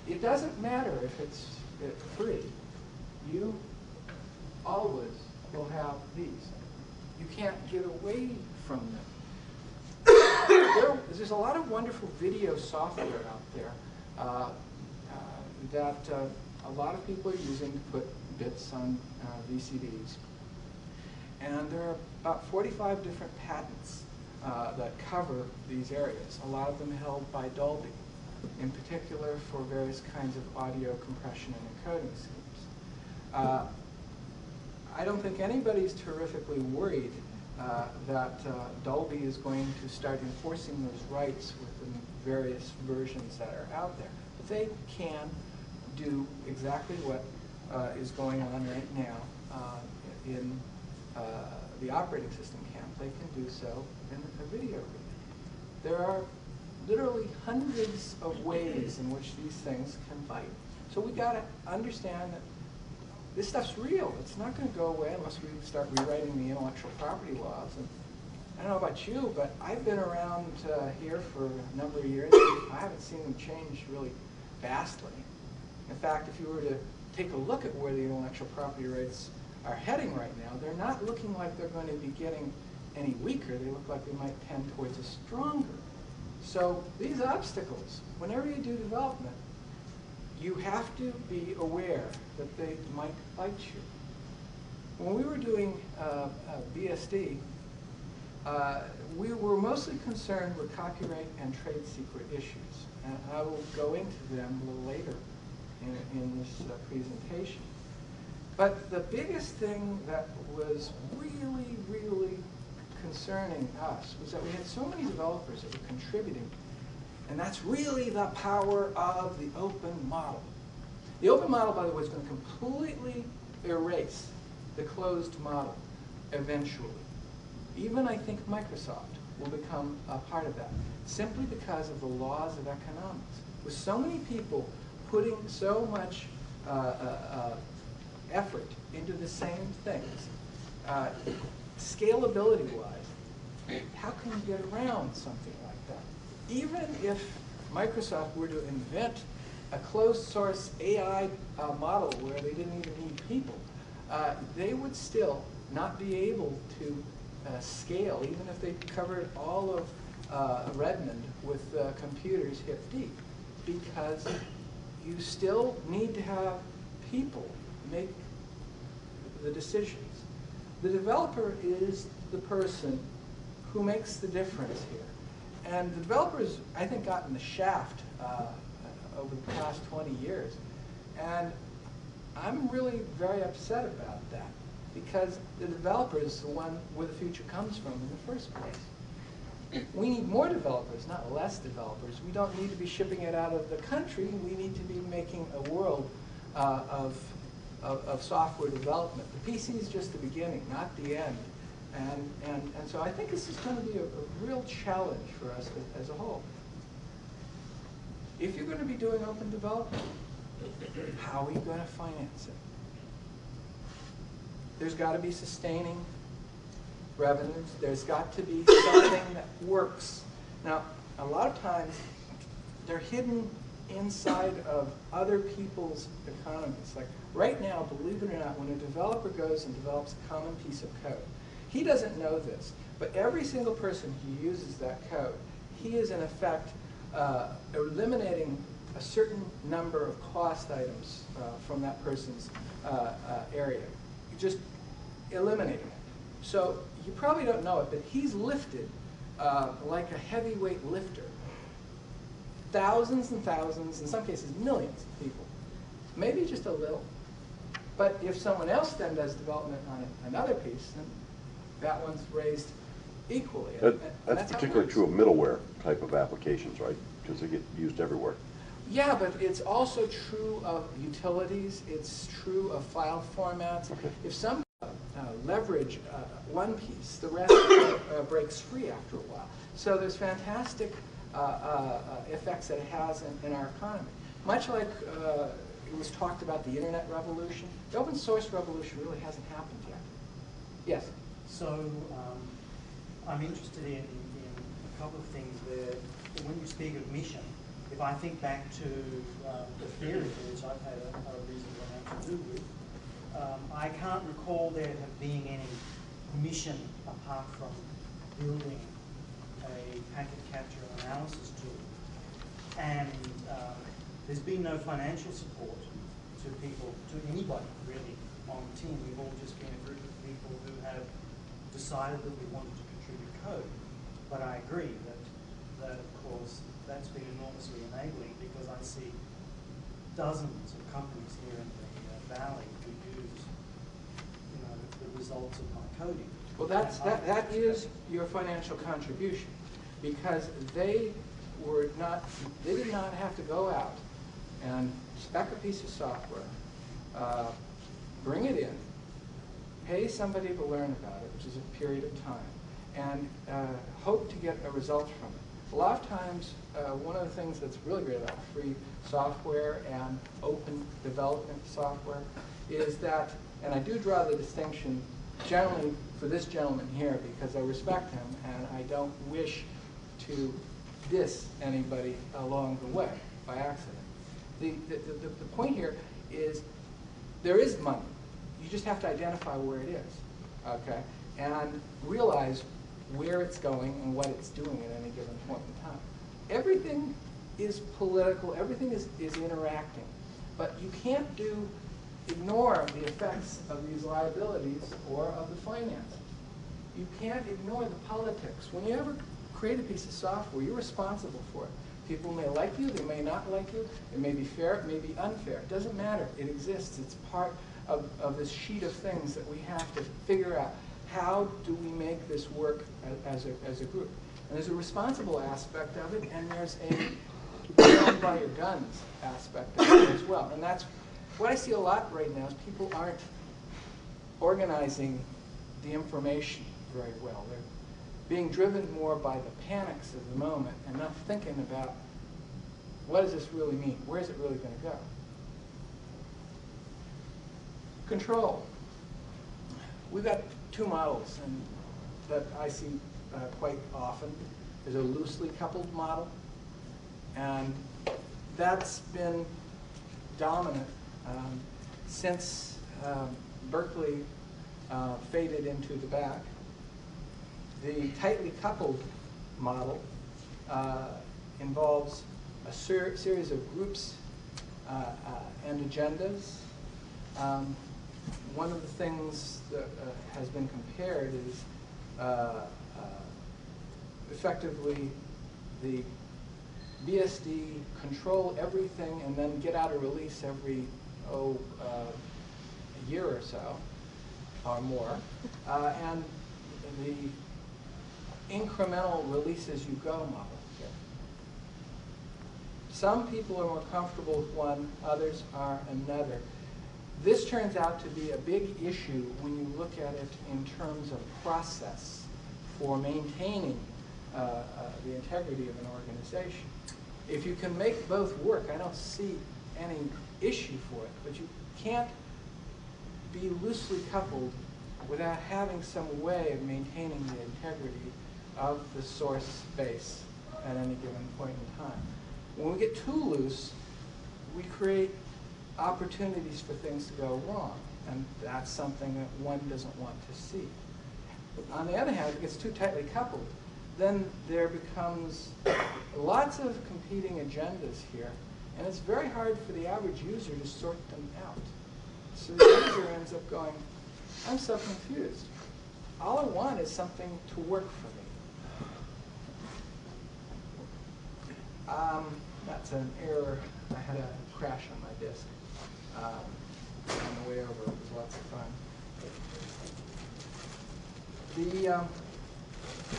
it doesn't matter if it's free. You always will have these. You can't get away from them. There's a lot of wonderful video software out there that a lot of people are using to put bits on VCDs. And there are about 45 different patents that cover these areas, a lot of them held by Dolby, in particular for various kinds of audio compression and encoding schemes. I don't think anybody's terrifically worried that Dolby is going to start enforcing those rights with the various versions that are out there. But they can do exactly what is going on right now in the operating system camp. They can do so in a video reader. There are literally hundreds of ways in which these things can bite. So we got to understand that this stuff's real. It's not going to go away unless we start rewriting the intellectual property laws. And I don't know about you, but I've been around here for a number of years. I haven't seen them change really vastly. In fact, if you were to take a look at where the intellectual property rights are heading right now, they're not looking like they're going to be getting any weaker. They look like they might tend towards a stronger. So these obstacles, whenever you do development, you have to be aware that they might bite you. When we were doing BSD, we were mostly concerned with copyright and trade secret issues. And I will go into them a little later in this presentation. But the biggest thing that was really, really concerning us was that we had so many developers that were contributing. And that's really the power of the open model. The open model, by the way, is going to completely erase the closed model eventually. Even, I think, Microsoft will become a part of that, simply because of the laws of economics. With so many people putting so much effort into the same things, scalability-wise, how can you get around something like that? Even if Microsoft were to invent a closed-source AI model where they didn't even need people, they would still not be able to scale, even if they covered all of Redmond with computers hip deep, because you still need to have people make the decisions. The developer is the person who makes the difference here. And the developers, I think, got in the shaft over the past 20 years. And I'm really very upset about that, because the developer is the one where the future comes from in the first place. We need more developers, not less developers. We don't need to be shipping it out of the country. We need to be making a world of software development. The PC is just the beginning, not the end. And so I think this is going to be a real challenge for us as a whole. If you're going to be doing open development, how are you going to finance it? There's got to be sustaining revenues. There's got to be something that works. Now, a lot of times, they're hidden inside of other people's economies. Like right now, believe it or not, when a developer goes and develops a common piece of code, he doesn't know this, but every single person who uses that code, he is in effect eliminating a certain number of cost items from that person's area. Just eliminating it. So you probably don't know it, but he's lifted like a heavyweight lifter. Thousands and thousands, in some cases millions of people. Maybe just a little. But if someone else then does development on another piece, then that one's raised equally. That's particularly true of middleware type of applications, right? Because they get used everywhere. Yeah, but it's also true of utilities. It's true of file formats. Okay. If some leverage one piece, the rest breaks free after a while. So there's fantastic effects that it has in our economy. Much like it was talked about the internet revolution, the open source revolution really hasn't happened yet. Yes? So I'm interested in a couple of things there. When you speak of mission, if I think back to the theory, which I've had a reasonable amount to do with, I can't recall there have been any mission apart from building a packet capture and analysis tool. And there's been no financial support to people, to anybody really on the team. We've all just been a group of people who have decided that we wanted to contribute code. But I agree that of course that's been enormously enabling, because I see dozens of companies here in the valley who use, the results of my coding. Well, that is your financial contribution, because they did not have to go out and spec a piece of software, bring it in, pay somebody to learn about it, which is a period of time, and hope to get a result from it. A lot of times, one of the things that's really great about free software and open development software is that, and I do draw the distinction generally for this gentleman here because I respect him and I don't wish to diss anybody along the way by accident. The point here is there is money. You just have to identify where it is, okay, and realize where it's going and what it's doing at any given point in time. Everything is political, everything is interacting, but you can't ignore the effects of these liabilities or of the finances. You can't ignore the politics. When you ever create a piece of software, you're responsible for it. People may like you, they may not like you, it may be fair, it may be unfair. It doesn't matter, it exists. It's part of this sheet of things that we have to figure out. How do we make this work as a group? And there's a responsible aspect of it, and there's a stand by your guns aspect of it as well. And that's what I see a lot right now is people aren't organizing the information very well. They're being driven more by the panics of the moment and not thinking about what does this really mean? Where is it really going to go? Control. We've got two models and that I see quite often. There's a loosely coupled model, and that's been dominant since Berkeley faded into the back. The tightly coupled model involves a series of groups and agendas. One of the things that has been compared is effectively the BSD control everything and then get out a release every a year or so or more, and the incremental release as you go model. Some people are more comfortable with one, others are another. This turns out to be a big issue when you look at it in terms of process for maintaining the integrity of an organization. If you can make both work, I don't see any issue for it, but you can't be loosely coupled without having some way of maintaining the integrity of the source space at any given point in time. When we get too loose, we create opportunities for things to go wrong, and that's something that one doesn't want to see. On the other hand, if it gets too tightly coupled, then there becomes lots of competing agendas here, and it's very hard for the average user to sort them out. So the user ends up going, I'm so confused. All I want is something to work for me. That's an error. I had a crash on my disk on the way over. It was lots of fun.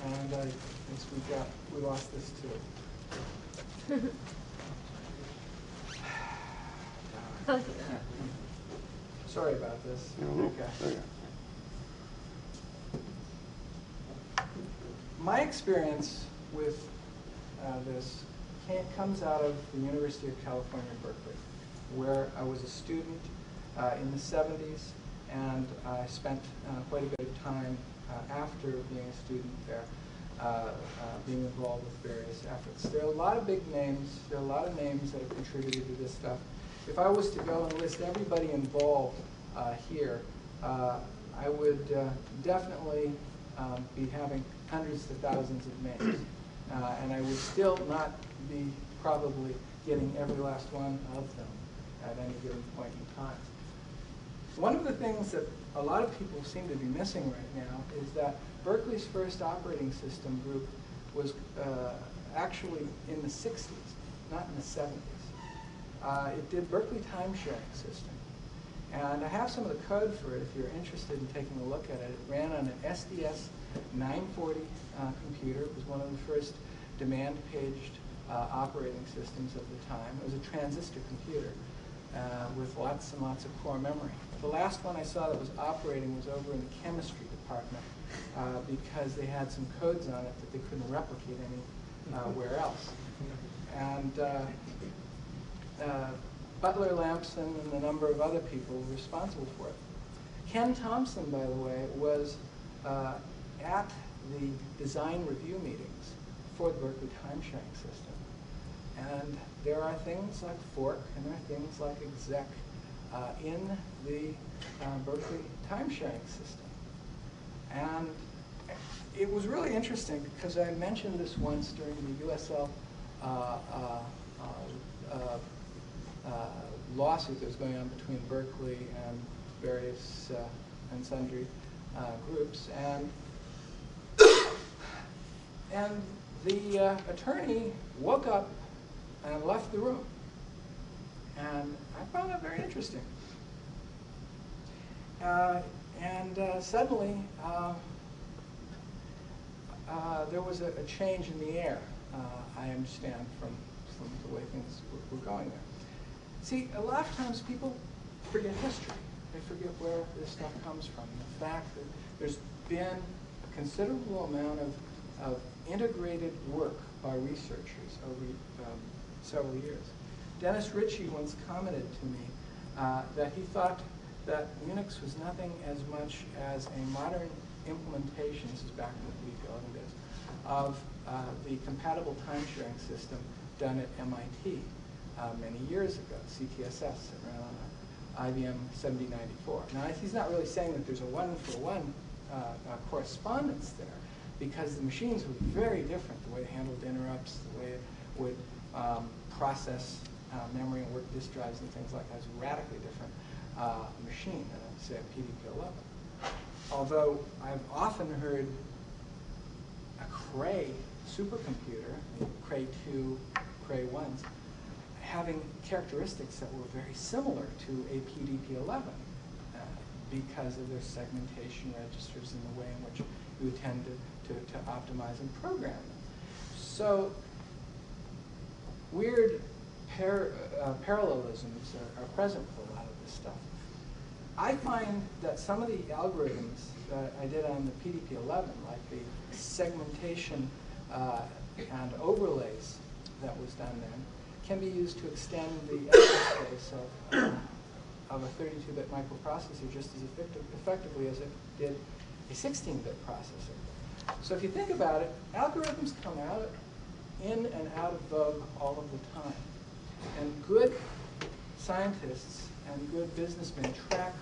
And I guess we lost this too. Sorry about this. Okay. My experience with this comes out of the University of California, Berkeley, where I was a student in the 70s, and I spent quite a bit of time after being a student there being involved with various efforts. There are a lot of big names. There are a lot of names that have contributed to this stuff. If I was to go and list everybody involved here, I would definitely be having hundreds to thousands of names. And I would still not be probably getting every last one of them at any given point in time. One of the things that a lot of people seem to be missing right now is that Berkeley's first operating system group was actually in the 60s, not in the 70s. It did Berkeley time-sharing system. And I have some of the code for it if you're interested in taking a look at it. It ran on an SDS 940 computer. It was one of the first demand-paged operating systems of the time. It was a transistor computer with lots and lots of core memory. The last one I saw that was operating was over in the chemistry department because they had some codes on it that they couldn't replicate anywhere else. And Butler Lampson and a number of other people were responsible for it. Ken Thompson, by the way, was at the design review meetings for the Berkeley time-sharing system. And there are things like fork and there are things like exec in the Berkeley time-sharing system. And it was really interesting because I mentioned this once during the USL lawsuit that was going on between Berkeley and various and sundry groups. And the attorney woke up and left the room. And I found that very interesting. Suddenly, there was a change in the air, I understand, from the way things were going there. See, a lot of times people forget history. They forget where this stuff comes from. The fact that there's been a considerable amount of integrated work by researchers over several years. Dennis Ritchie once commented to me that he thought that UNIX was nothing as much as a modern implementation, this is back in the early days, of the compatible time-sharing system done at MIT many years ago, CTSS, that ran on IBM 7094. Now, he's not really saying that there's a one-for-one correspondence there, because the machines were very different. The way it handled interrupts, the way it would process memory and work disk drives and things like that is a radically different machine than, say, a PDP-11. Although I've often heard a Cray supercomputer, Cray 2, Cray 1s, having characteristics that were very similar to a PDP-11 because of their segmentation registers and the way in which you would tend to optimize and program them. So weird parallelisms are present with a lot of this stuff. I find that some of the algorithms that I did on the PDP-11, like the segmentation and overlays that was done then, can be used to extend the space of a 32-bit microprocessor just as effectively as it did a 16-bit processor. So if you think about it, algorithms come out in and out of vogue all of the time. And good scientists and good businessmen track